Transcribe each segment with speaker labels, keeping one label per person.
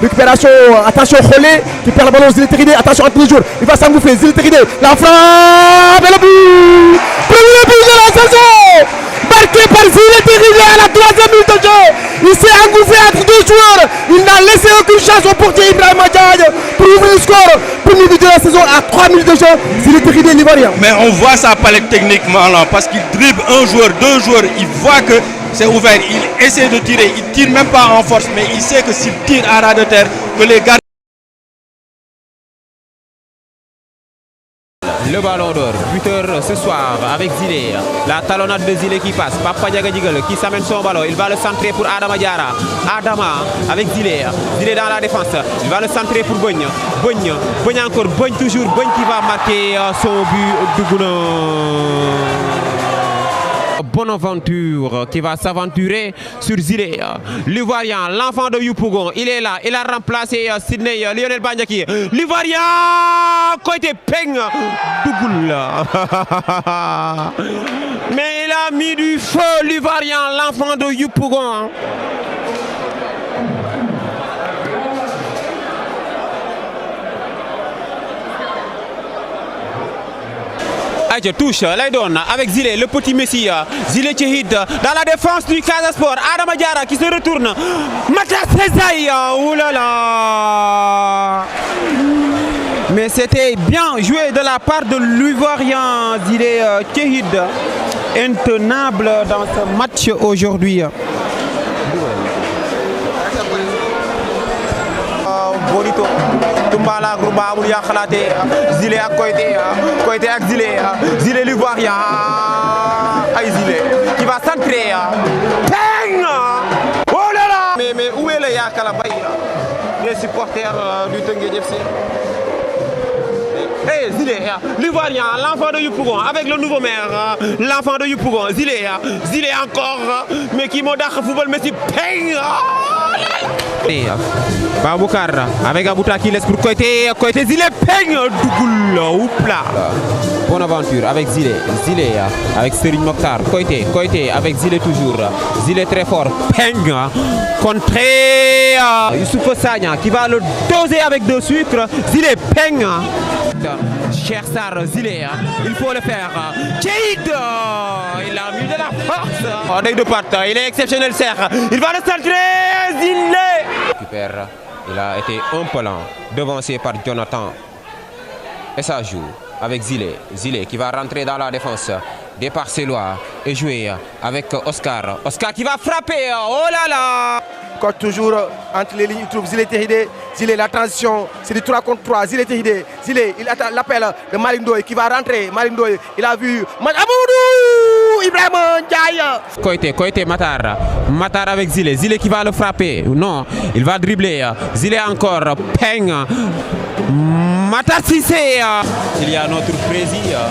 Speaker 1: récupération, attention Kholé qui perd le ballon, Zile Teridé, attention entre les jours, il va s'engouffrer, Zile Teridé, la frappe et le but. Premier but de la saison, marqué par Zile Teridé à la 3e minute de jeu. Il s'est engouffré entre deux joueurs, il n'a laissé aucune chance au portier Ibrahima Diagne pour ouvrir le score. Premier but de la saison à 3 minutes de jeu, Zile Teridé l'Ivoirien.
Speaker 2: Mais on voit sa palette techniquement là, parce qu'il dribble un joueur, deux joueurs, il voit que c'est ouvert, il essaie de tirer, il tire même pas en force, mais il sait que s'il tire à ras de terre, que les gardiens...
Speaker 3: Le ballon d'or, buteur ce soir avec Zile, la talonnade de Zile qui passe, Papa Ndiaga Djigal qui s'amène son ballon, il va le centrer pour Adama Diarra, Adama avec Zile, Zile dans la défense, il va le centrer pour Bogne, Bogne encore, Bogne toujours, Bogne qui va marquer son but Dougouna. Bonaventure qui va s'aventurer sur Zile, l'Ivoirien, l'enfant de Yopougon, il est là, il a remplacé Sidney, Lionel Bandiaki, l'Ivoirien, côté Peng, Dougoul. Mais il a mis du feu, l'Ivoirien, l'enfant de Yopougon. Aïe, touche, Laydon avec Zile, le petit Messi, Zile Tchehid dans la défense du Casa Sport, Adama Diarra qui se retourne, Matar Sezaï, oh là là. Mais c'était bien joué de la part de l'Ivoirien Zile Tchehid, intenable dans ce match aujourd'hui. Bonito Tumbala Grouba amul yakhlaté Zile ak Koité ak Zile l'Ivoirien ay Zile qui va centrer Peng. Oh là là. Mais où est le Yakala Bay les supporters du Teungueth FC? Hey, Zile, l'Ivoirien, l'enfant de Yopougon, avec le nouveau maire, l'enfant de Yopougon, Zile encore, mais qui m'a dit football Messi, Peng. Baboukar avec Abouta qui laisse pour Koité, Zile, Peng, Dougoul, oupla. Bonaventure avec Zile avec Serigne Mokhtar, Koité avec Zile toujours, Zile très fort, Peng, contré, Youssouf Sagna qui va le doser avec deux sucres, Zile, Peng. Cher Sarr, Zile, il faut le faire. Tchehid, il a mis de la force. Oh, de pattes, il est exceptionnel, Serre. Il va le centrer, Zile. Récupère, il a été un peu lent, devancé par Jonathan. Et ça joue avec Zile qui va rentrer dans la défense. Départ Célois et jouer avec Oscar. Oscar qui va frapper, oh là là.
Speaker 1: Toujours entre les lignes, il trouve Zile Teridé, Zile la transition, c'est du 3 contre 3, Zile Teridé, Zile, il attend l'appel de Malick Ndoye qui va rentrer, Malick Ndoye, il a vu Amadou Ibrahima Ndiaye.
Speaker 3: Koité Matar avec Zile qui va le frapper, non, il va dribbler, Zile encore, Peng, Matar Cissé. Il y a notre président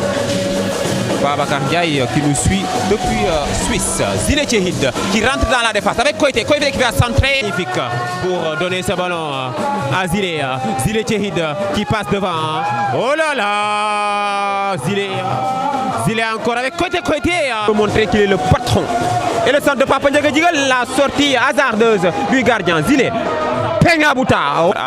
Speaker 3: Babacar Ndiaye qui nous suit depuis Suisse. Zile Tchehid qui rentre dans la défense avec Koité qui va centrer magnifique pour donner ce ballon à Zile. Zile Tchehid qui passe devant. Oh là là, Zile encore avec Koité pour montrer qu'il est le patron. Et le centre de Papa Ndiaga Djigal, la sortie hasardeuse du gardien Zile. Pengabouta.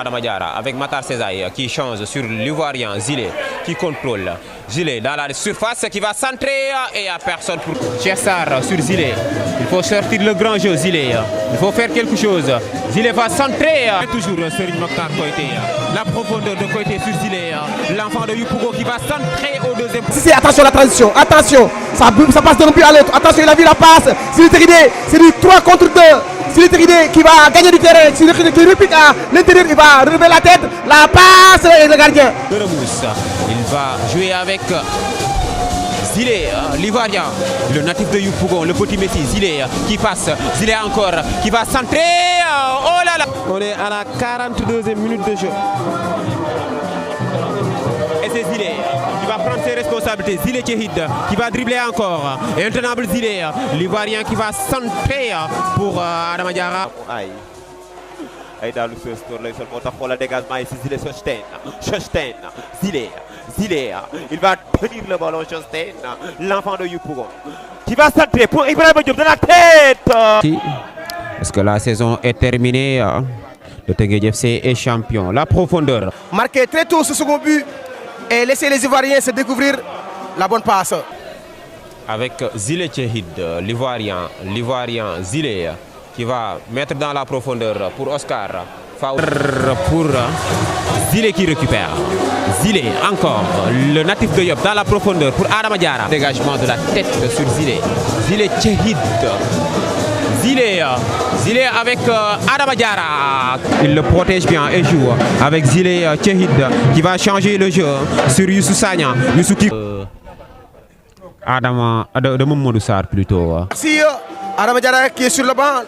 Speaker 3: Adama Diarra avec Matar Sezaï qui change sur l'Ivoirien Zile qui contrôle. Zile dans la surface qui va centrer et il n'y a personne pour Chessar sur Zile. Il faut sortir le grand jeu Zile. Il faut faire quelque chose. Zile va centrer. Toujours Serigne Mokhtar Koité. La profondeur de Koité sur Zile. L'enfant de Yopougon qui va centrer au deuxième.
Speaker 1: Si, attention la transition, attention. Ça passe d'un but à l'autre. Attention, il a vu la passe. Zile Teridé, c'est du 3 contre 2. Zile Teridé qui va gagner du terrain. Zile Teridé qui réplique à l'intérieur, il va relever la tête. La passe et le gardien.
Speaker 3: De Remousse. Il va jouer avec Zile, l'Ivoirien, le natif de Yopougon, le petit Messi, Zile qui passe, Zile encore, qui va centrer. Oh là là. On est à la 42e minute de jeu. Et c'est Zile qui va prendre ses responsabilités. Zile Tchehid qui va dribbler encore. Et intenable Zile, l'Ivoirien qui va centrer pour Adama Diarra.
Speaker 4: ay dalu score lay sol moo tax xoolal dégagement ici Zile Sostène Zile il va tenir le ballon Sostène l'enfant de Yopougon qui va centrer pour Ibrahima Diop de la tête.
Speaker 3: Est-ce que la saison est terminée? Le Teungueth FC est champion. La profondeur.
Speaker 1: Marquer très tôt ce second but et laisser les Ivoiriens se découvrir la bonne passe.
Speaker 3: Avec Zile Tchehid, l'Ivoirien Zile qui va mettre dans la profondeur pour Oscar. Pour Zile qui récupère. Zile encore, le natif de Yop dans la profondeur pour Adama Diarra. Dégagement de la tête sur Zile. Zile Tchehid. Zile avec Adama Diarra. Il le protège bien et joue avec Zile Tchehid qui va changer le jeu sur Youssou Sagna. Youssou qui... Adama de Mamadou Sarr plutôt.
Speaker 1: Si Adama Diarra qui est sur le banc,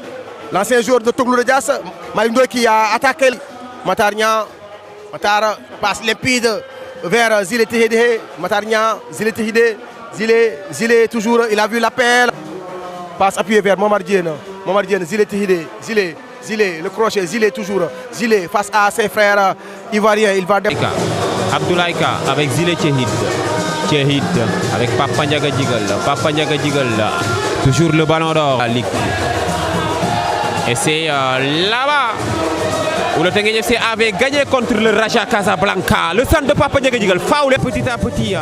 Speaker 1: l'ancien joueur de Toglou de Dias, Malick Ndoye qui a attaqué Matar Niang. Matar passe limpide vers Zile Tchehid. Matar Niang, Zile Tchehid. Zile toujours, il a vu l'appel. Passe appuyé vers Momar Diène. Zile Tchehid. Zile, le crochet, Zile toujours. Zile face à ses frères ivoiriens. Il va...
Speaker 3: Abdoulaye Ka avec Zile Tchehid. Tchehid avec Papa Ndiaga Djigal. Toujours le ballon d'or. La Ligue. Et c'est là-bas où le Teungueth FC avait gagné contre le Raja Casablanca. Le centre de Papa Ndiaga Djigal. Foul petit à petit.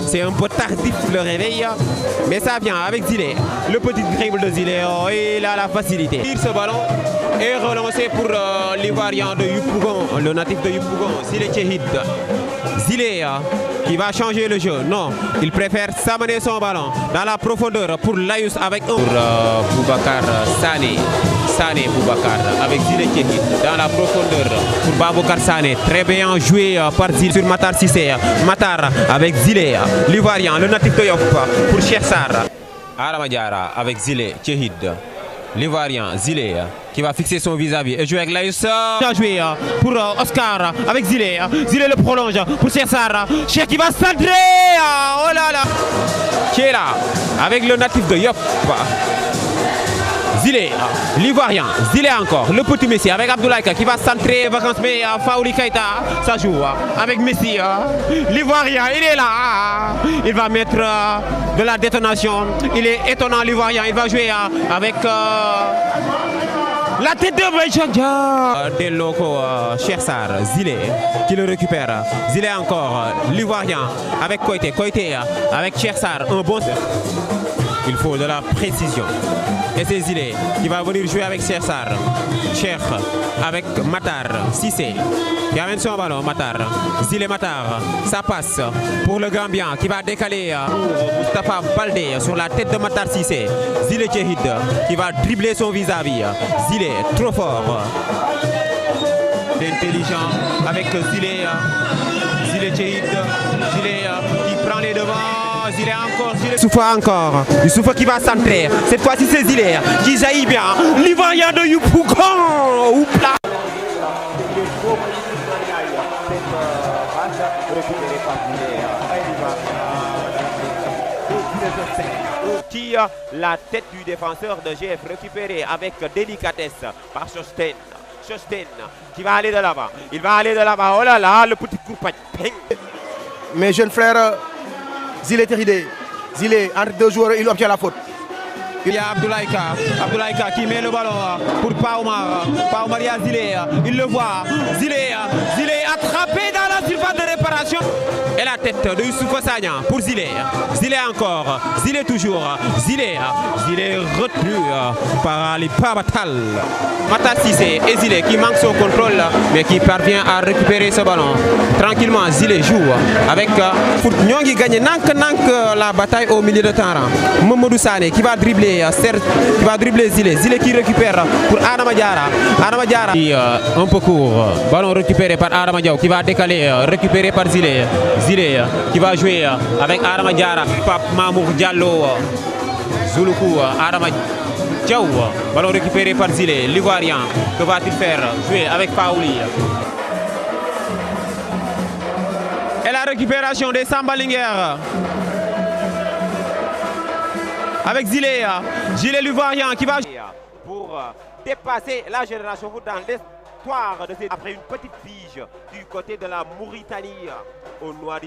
Speaker 3: C'est un peu tardif le réveil. Mais ça vient avec Zile. Le petit dribble de Zile. Oh, il a la facilité. Il tire ce ballon et relancé pour l'Ivoirien de Yopougon. Le natif de Yopougon. Zile Tchehid. Zile qui va changer le jeu. Non, il préfère s'amener son ballon dans la profondeur pour Layous avec un. Pour Boubacar Sané. Boubacar avec Zile Tchehid dans la profondeur pour Baboucar Sané. Très bien joué par Zile sur Matar Cissé. Matar avec Zile, l'Ivoirien, le natif de Yoff pour Cheikh Sarr. Adama Diarra avec Zile Tchehid. L'Ivoirien Zile qui va fixer son vis-à-vis et jouer avec Layous. Bien joué pour Oscar avec Zile. Zile le prolonge pour Cheikh Sarr. Cheikh qui va centrer. Oh là là. Qui est là avec le natif de Yoff. Zile, l'Ivoirien, Zile encore, le petit Messi avec Abdoulaye Ka qui va centrer vacances, mais Faouli Keita, ça joue avec Messi. L'Ivoirien, il est là, il va mettre de la détonation, il est étonnant l'Ivoirien, il va jouer avec la tête de Baïchadja. Des locaux, Cheikh Sarr, Zile qui le récupère, Zile encore, l'Ivoirien avec Koité avec Cheikh Sarr, un bon... Il faut de la précision. Et c'est Zile qui va venir jouer avec Cheikh Sarr. Cheikh avec Matar Cissé qui amène son ballon. Matar. Zile Matar. Ça passe pour le Gambien qui va décaler Moustapha Baldé sur la tête de Matar Cissé. Zile Tchehid qui va dribbler son vis-à-vis. Zile trop fort. Intelligent avec Zile Tchehid. Zile qui prend les devants. Zile encore, Youssoufa qui va centrer. Cette fois-ci c'est Zile qui jaillit bien. L'Ivoirien de Yopougon. Oupla.
Speaker 4: Tire la tête du défenseur de GF récupéré avec délicatesse par Shosten qui va aller de l'avant. Il va aller de l'avant. Oh là là, le petit coup.
Speaker 1: Mes jeunes frères, Zile Tchehid. Zile, entre deux joueurs, il obtient la faute. Il y a Abdoulaye Ka qui met le ballon pour Paoumar. Paoumar, il y a Zile. Il le voit. Zile attrapé dans la surface de réparation. Et la tête de Youssoupha Sagna pour Zile. Zile encore. Zile toujours. Zile retenu par Ali Pabatal. Matar Cissé et Zile qui manque son contrôle mais qui parvient à récupérer ce ballon. Tranquillement, Zile joue avec Foot Nyongi gagne nank la bataille au milieu de terrain. Mamadou Sané qui va dribbler Zile qui récupère pour Adama Diarra. Un peu court. Ballon récupéré par Adama Diaw qui va décaler, récupéré par Zile qui va jouer avec Adama Diarra. Pape Mamour Diallo. Zouloukou, Adama Diaw. Ballon récupéré par Zile, l'Ivoirien. Que va-t-il faire? Jouer avec Faouli. Et la récupération des Samba Linguère. Avec Zile l'Ivoirien qui va...
Speaker 4: Pour dépasser la génération foot dans l'histoire de cette... Après une petite pige du côté de la Mauritanie au noir.